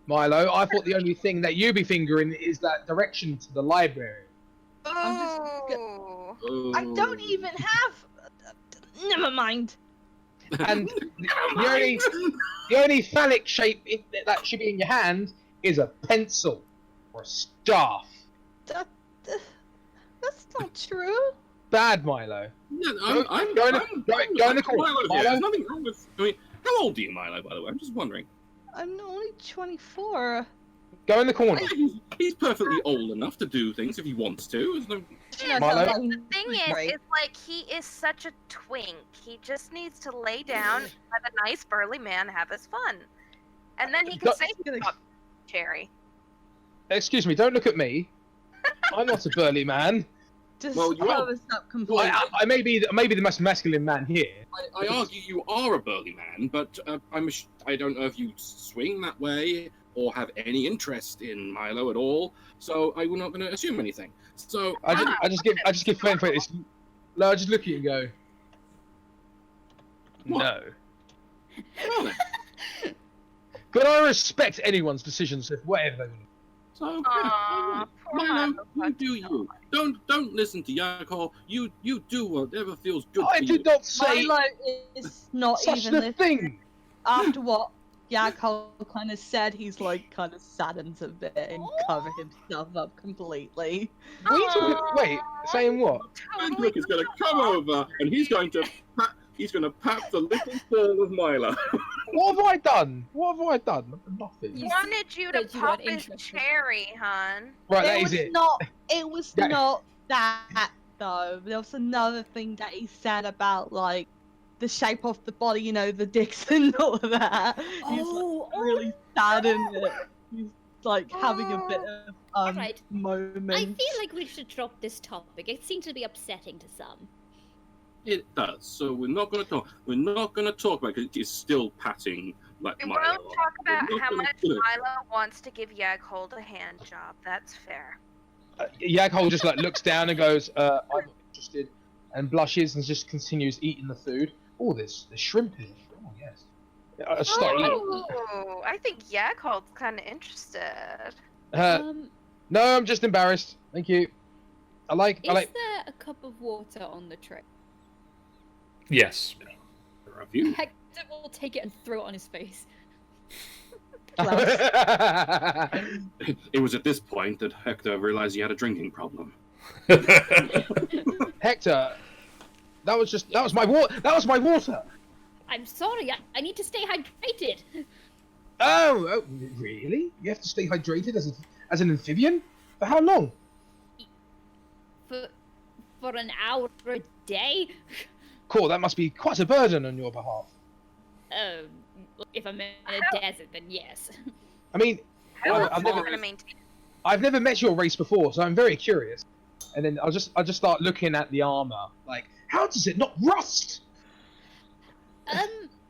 Milo, I thought the only thing that you be fingering is that direction to the library. I'm just Oh. I don't even have. Never mind. And the only phallic shape that should be in your hand is a pencil or a staff. That's not true. Bad, Milo. Yeah, Go in the corner. Milo here. Milo? There's nothing wrong with. I mean, how old are you, Milo? By the way, I'm just wondering. I'm only 24. Go in the corner. He's perfectly old enough to do things if he wants to. There's no. Milo? The thing is like he is such a twink. He just needs to lay down, let a nice burly man have his fun, and then he can say, "Cherry." Excuse me, don't look at me. I'm not a burly man. Just Well, you cover are- this up completely. I may be the most masculine man here. I argue you are a burly man, but I don't know if you swing that way or have any interest in Milo at all. So I'm not going to assume anything. So I just give flame for this. No, I just look at you and go. What? No. well then. But I respect anyone's decisions if whatever they want. So Aw, poor Milo, Milo. you do you. Don't listen to Yakov. You do whatever feels good I for did you. not say Milo is not such even a this. thing. After what Yakov kind of said, he's like kind of saddens a bit and cover himself up completely. What are you talking? Wait, saying what? Hendrik is going to come over and he's going to He's going to pat the little ball of Milo. What have I done? What have I done? Nothing. You Wanted you to said you pop weren't his interested. cherry, hon. Right, that It is was it. not. It was Yeah. not that though. There was another thing that he said about like the shape of the body, you know, the dicks and all of that. He's Oh, like really sad in it. He's like having a bit of Alright. moment. I feel like we should drop this topic. It seems to be upsetting to some. It does. So we're not going to talk. We're not going to talk about it. It's still patting like We Milo. won't talk about We're not how gonna much do it. Milo wants to give Yaghold a hand job. That's fair. Yaghol just like looks down and goes, "I'm not interested," and blushes and just continues eating the food. Oh, there's shrimp here. Oh yes. I start eating. Oh, I think Yaghold's kind of interested. No, I'm just embarrassed. Thank you. I like. Is there a cup of water on the tray? Yes. There are a few. Hector will take it and throw it on his face. It was at this point that Hector realized he had a drinking problem. Hector, that was my water. That was my water. I'm sorry, I need to stay hydrated. Oh, really? You have to stay hydrated as an amphibian? For how long? For an hour a day? Cool, that must be quite a burden on your behalf. If I'm in a desert, then yes. I mean, How Well, else I've are we never- gonna maintain? I've never met your race before, so I'm very curious. And then I'll just start looking at the armor. Like, how does it not rust?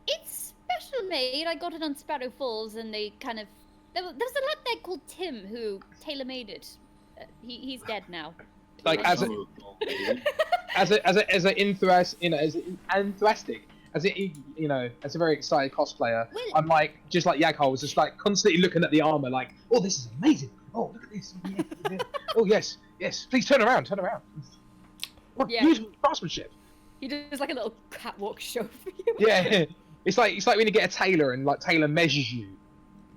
It's special made. I got it on Sparrow Falls, and they kind of there was a lad there called Tim who tailor made it. He's dead now. Like as a very excited cosplayer, Well- I'm like just like Yaghol was just like constantly looking at the armor, like, oh, this is amazing. Oh, look at this. Oh, yes, please turn around. What Yeah. beautiful craftsmanship. He does like a little catwalk show for you. Yeah, it's like when you get a tailor and like tailor measures you.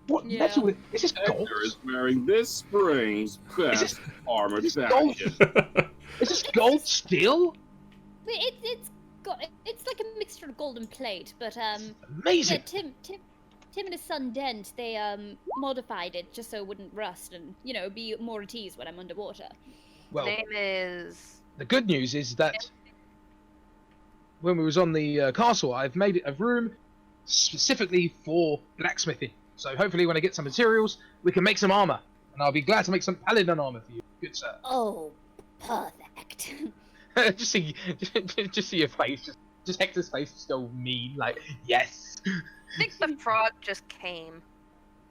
What Yeah. metal is this gold? Hector is wearing this spring's best this- armored is this gold? fashion. Is this gold steel? It's like a mixture of gold and plate, but yeah, Amazing. Tim and his son Dent, they modified it just so it wouldn't rust and be more at ease when I'm underwater. Well, Name is. the good news is that when we was on the castle, I've made it a room specifically for blacksmithing. So hopefully when I get some materials, we can make some armor. And I'll be glad to make some paladin armor for you, good sir. Oh, perfect. just see your face. Just Hector's face is still mean, like, yes. I think the frog just came.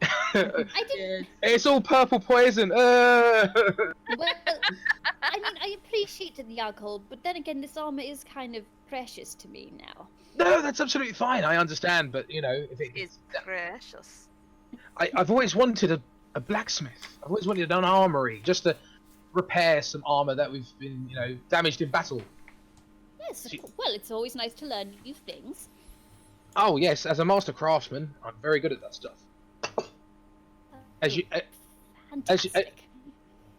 I didn't. It's all purple poison. Well, I mean, I appreciated the alcohol, but then again, this armor is kind of precious to me now. No, that's absolutely fine. I understand, but if it It's precious. I've always wanted a blacksmith. I've always wanted an armory just to repair some armor that we've been, damaged in battle. Yes, well, it's always nice to learn new things. Oh yes, as a master craftsman, I'm very good at that stuff. As you, Fantastic.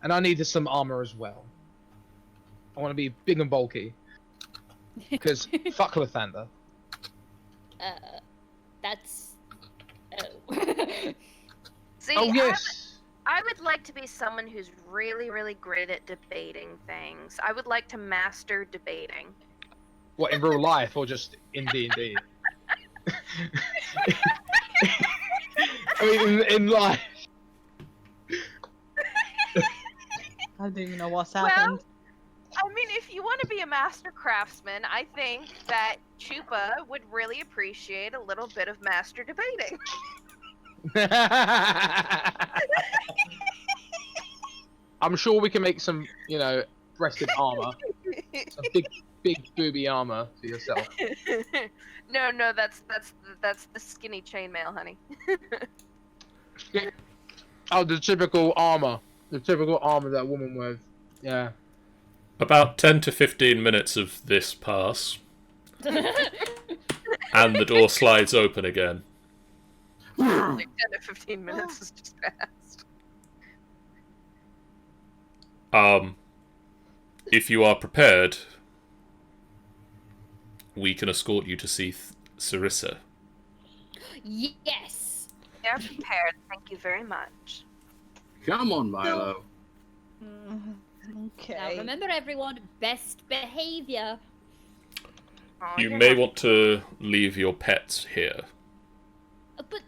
and I needed some armor as well. I want to be big and bulky because fuck Lathander. That's. See, Oh yes. I would like to be someone who's really, really great at debating things. I would like to master debating. What, in real life or just in D&D? I mean, in life. I don't even know what's Well, happened. I mean, if you want to be a master craftsman, I think that Chupa would really appreciate a little bit of master debating. I'm sure we can make some, breasted armor. Some big booby armor for yourself. No, that's the skinny chainmail, honey. Oh, the typical armor. The typical armor that woman wears. Yeah. About 10 to 15 minutes of this pass, and the door slides open again. Like 10 to 15 minutes is just fast. If you are prepared, we can escort you to see Serissa. Yes. They're prepared. Thank you very much. Come on, Milo. Okay. Now remember, everyone, best behavior. Oh, You you're may not- want to leave your pets here. But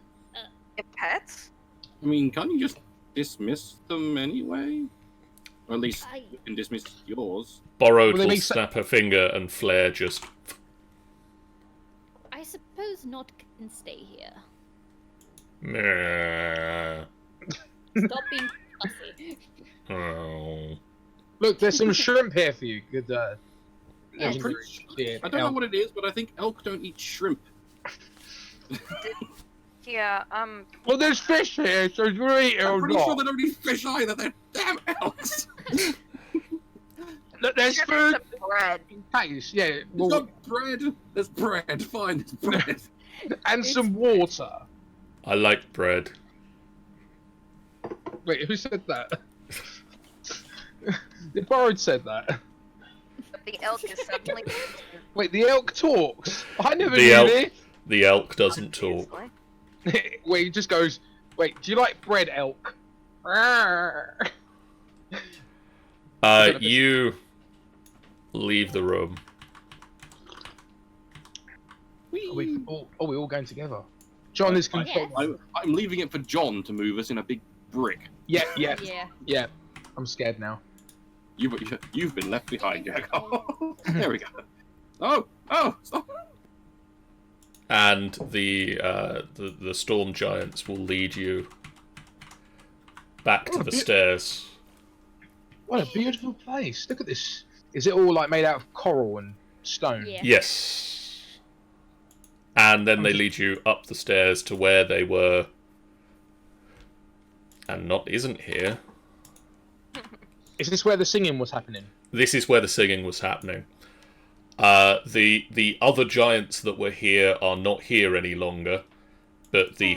Your pets? I mean, can't you just dismiss them anyway? Or at least I- you can dismiss yours. Borrowed Well, they will make snap her finger and Flare just... I suppose not can stay here. Meh. Stop being fussy. Oh. Look, there's some shrimp here for you. Good. I'm legendary. pretty Yeah, I don't know what it is, but I think elk don't eat shrimp. Yeah, Well, there's fish here, so you eat it I'm or pretty sure not. they don't eat fish either. They're damn elks. Look, there's shrimp food. is some bread. Taste, yeah. There's Well, got bread. There's bread. Fine, there's bread. and some water. I like bread. Wait, who said that? The Borrowed said that. But the elk is suddenly. Wait, the elk talks. I never The knew elk- this. The elk doesn't talk. Wait, he just goes. Wait, do you like bread, elk? You leave the room. Whee! We're all going together. John is control. Yes. I'm leaving it for John to move us in a big brick. Yeah. Yeah. I'm scared now. You've been left behind, Jack. There we go. Oh, stop. And the storm giants will lead you back to the stairs. What a beautiful place. Look at this. Is it all like made out of coral and stone? Yeah. Yes. And then they lead you up the stairs to where they were. And isn't here. Is this where the singing was happening? This is where the singing was happening. The other giants that were here are not here any longer, but the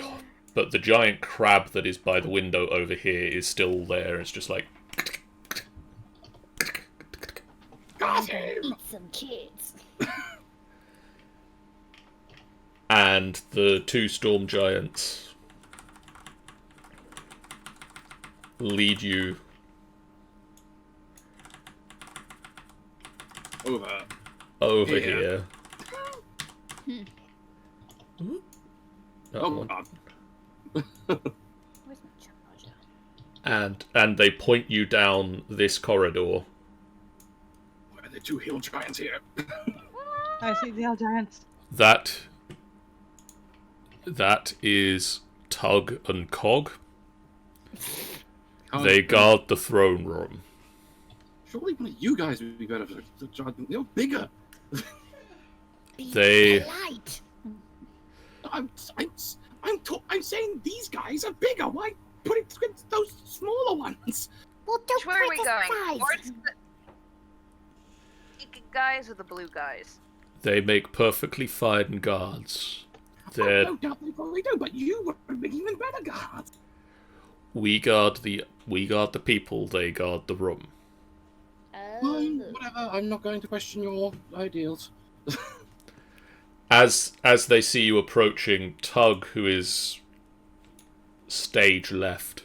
giant crab that is by the window over here is still there. It's just like, Got Eat him. some kids. and the two storm giants lead you over Here. here. Oh, God. Where's my charger? And they point you down this corridor. Why are there two hill giants here? I see the old giants. That is Tug and Cog. They guard the throne room. Surely one of you guys would be better for the giant. They're bigger. They- Polite. I'm saying these guys are bigger. Why put it against those smaller ones? Well, Where are we going? Towards the pink guys or the blue guys? They make perfectly fine guards. They're No doubt they probably do, but you would make even better guards. we guard the people. They guard the room. Fine, whatever. I'm not going to question your ideals. As they see you approaching, Tug, who is stage left,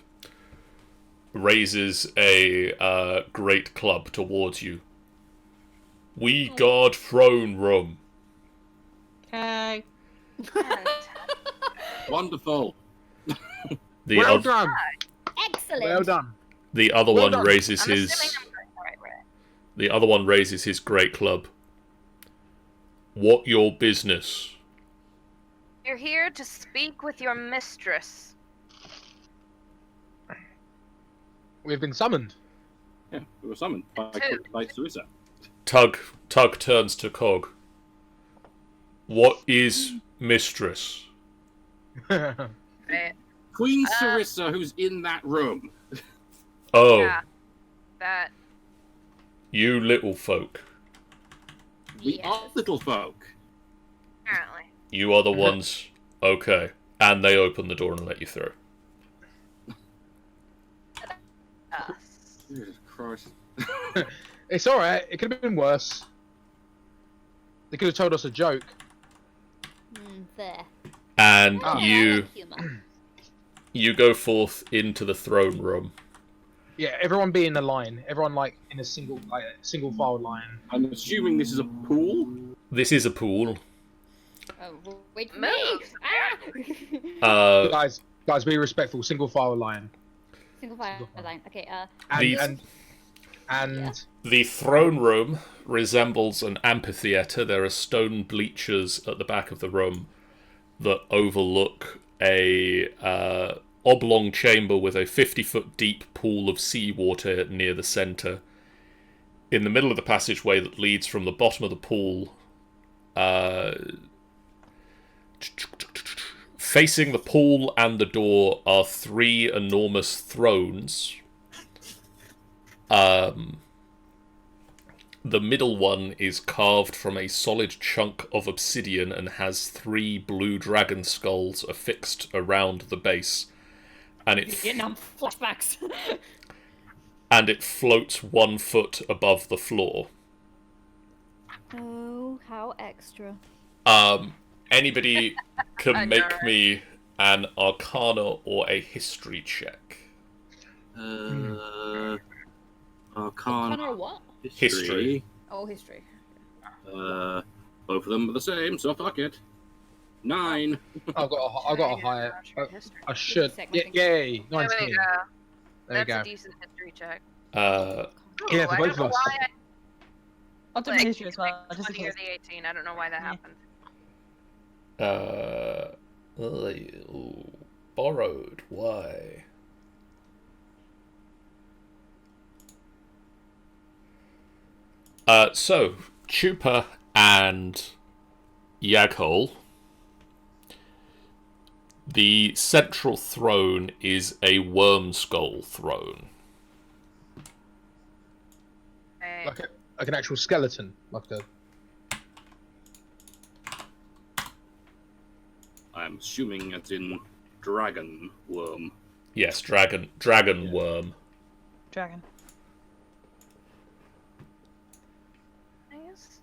raises a great club towards you. We guard throne room. Okay. Wonderful. The Well oth- done. Excellent. Well done. the other Well one done. raises I'm his assuming I'm going the right way. the other one raises his great club. What your business? You're here to speak with your mistress. We've been summoned. Yeah, we were summoned by Serissa. Tug turns to Cog. What is mistress? Right? Queen Serissa, who's in that room. Oh, Yeah. That. you little folk. We Yes. are little folk. Apparently. You are the ones. Okay. And they open the door and let you through. Us. Jesus Christ. It's alright. It could have been worse. They could have told us a joke. There. And I you like humor. you go forth into the throne room. Yeah, everyone be in a line. Everyone like in a single file line. I'm assuming this is a pool. This is a pool. Oh, wait for Move. me! Guys, be respectful. Single file line. Single file line. Okay. And The throne room resembles an amphitheatre. There are stone bleachers at the back of the room that overlook a oblong chamber with a 50-foot deep pool of seawater near the centre. In the middle of the passageway that leads from the bottom of the pool, facing the pool and the door are 3 enormous thrones. The middle one is carved from a solid chunk of obsidian and has 3 blue dragon skulls affixed around the base. And it Vietnam flashbacks. and it floats 1 foot above the floor. Oh, how extra. Anybody can I know, make right? me an Arcana or a History check. Arcana. Connor, what? History. Oh, history. Both of them are the same, so fuck it. 9. I've got a higher. I should. Yay! 19. There we go. There we That's go. a decent history check. Yeah, for I both don't of know us. why I'll do I history as well. Just in 20 or case. the 18. I don't know why that happened. Borrowed. Why? So, Chupa and Yaghol. The central throne is a worm skull throne. Okay. Like an actual skeleton, like a. I'm assuming it's in dragon worm. Yes, dragon worm. Dragon. Nice.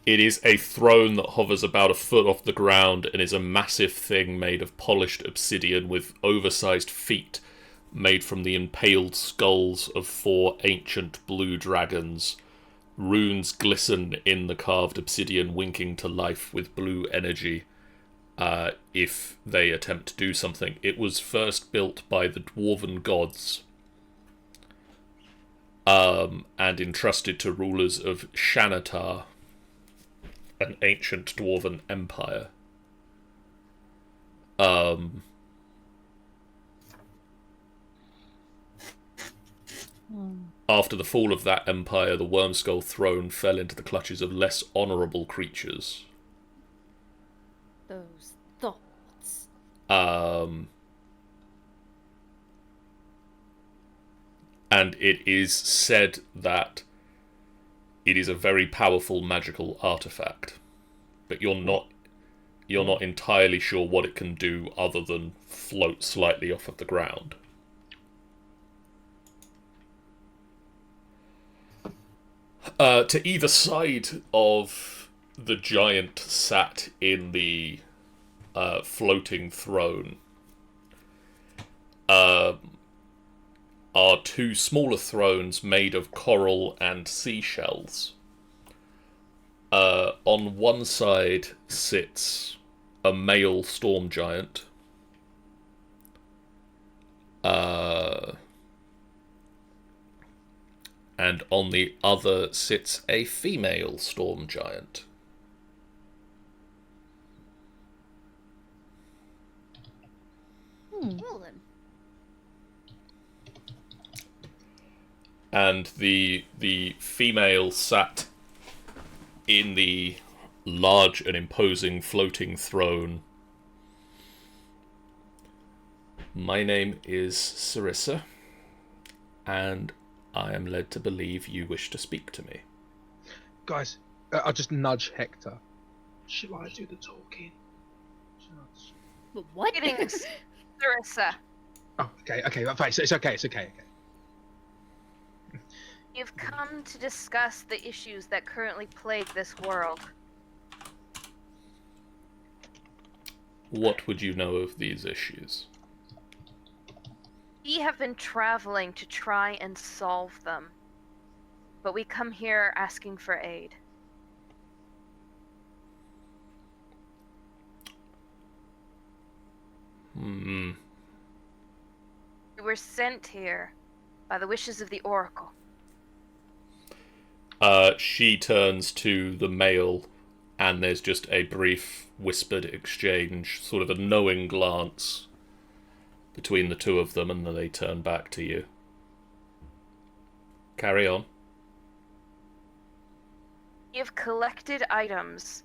It is a throne that hovers about a foot off the ground and is a massive thing made of polished obsidian with oversized feet made from the impaled skulls of 4 ancient blue dragons. Runes glisten in the carved obsidian, winking to life with blue energy if they attempt to do something. It was first built by the dwarven gods and entrusted to rulers of Shanatar, an ancient dwarven empire. After the fall of that empire, the Wormskull throne fell into the clutches of less honourable creatures. Those thoughts. And it is said that it is a very powerful magical artifact, but you're not entirely sure what it can do other than float slightly off of the ground. To either side of the giant sat in the floating throne are 2 smaller thrones made of coral and seashells. On one side sits a male storm giant. And on the other sits a female storm giant. Well then. And the female sat in the large and imposing floating throne. My name is Serissa, and I am led to believe you wish to speak to me. Guys, I'll just nudge Hector. Shall I do the talking? But what? Greetings, Serissa. Oh, okay, fine. It's okay. You've come to discuss the issues that currently plague this world. What would you know of these issues? We have been traveling to try and solve them, but we come here asking for aid. We were sent here by the wishes of the Oracle. She turns to the male, and there's just a brief whispered exchange, sort of a knowing glance between the two of them, and then they turn back to you. Carry on. You've collected items.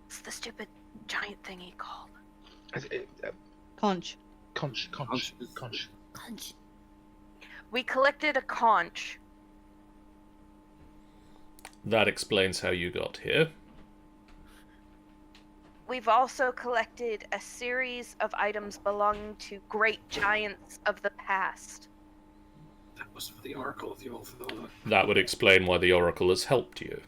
What's the stupid giant thingy called? Conch. Conch. Conch. We collected a conch. That explains how you got here. We've also collected a series of items belonging to great giants of the past. That was for the Oracle, if you all thought. That would explain why the Oracle has helped you.